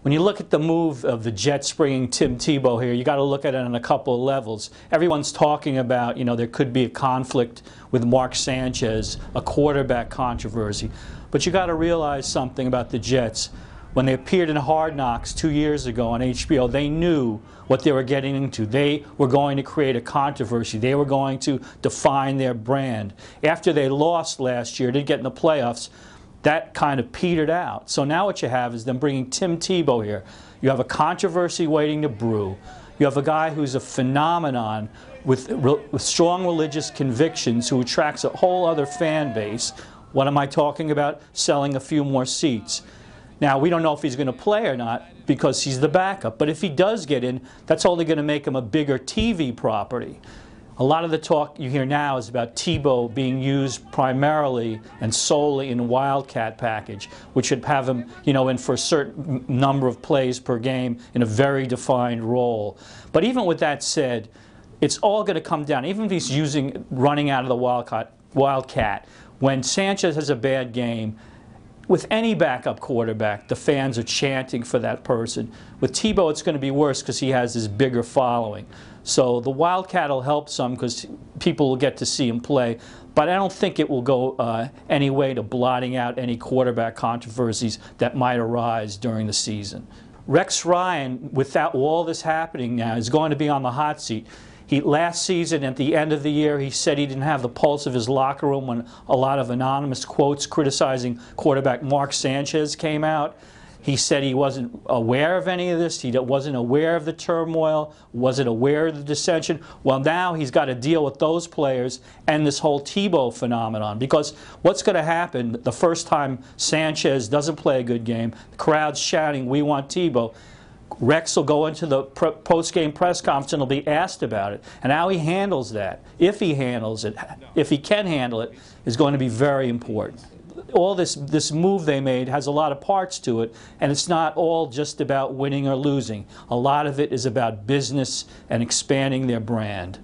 When you look at the move of the Jets bringing Tim Tebow here, you got to look at it on a couple of levels. Everyone's talking about, there could be a conflict with Mark Sanchez, a quarterback controversy. But you got to realize something about the Jets. When they appeared in Hard Knocks 2 years ago on HBO, they knew what they were getting into. They were going to create a controversy. They were going to define their brand. After they lost last year, didn't get in the playoffs, that kind of petered out. So now what you have is them bringing Tim Tebow here. You have a controversy waiting to brew. You have a guy who's a phenomenon with strong religious convictions who attracts a whole other fan base. What am I talking about? Selling a few more seats. Now, we don't know if he's going to play or not because he's the backup. But if he does get in, that's only going to make him a bigger TV property. A lot of the talk you hear now is about Tebow being used primarily and solely in Wildcat package, which should have him, in for a certain number of plays per game in a very defined role. But even with that said, it's all going to come down. Even if he's running out of the Wildcat, when Sanchez has a bad game, with any backup quarterback, the fans are chanting for that person. With Tebow, it's going to be worse because he has this bigger following. So the Wildcat will help some because people will get to see him play. But I don't think it will go any way to blotting out any quarterback controversies that might arise during the season. Rex Ryan, without all this happening now, is going to be on the hot seat. Last season, at the end of the year, he said he didn't have the pulse of his locker room when a lot of anonymous quotes criticizing quarterback Mark Sanchez came out. He said he wasn't aware of any of this. He wasn't aware of the turmoil, wasn't aware of the dissension. Well, now he's got to deal with those players and this whole Tebow phenomenon. Because what's going to happen the first time Sanchez doesn't play a good game, the crowd's shouting, "We want Tebow." Rex will go into the post-game press conference and will be asked about it. And how he handles that, if he handles it, if he can handle it, is going to be very important. All this move they made has a lot of parts to it, and it's not all just about winning or losing. A lot of it is about business and expanding their brand.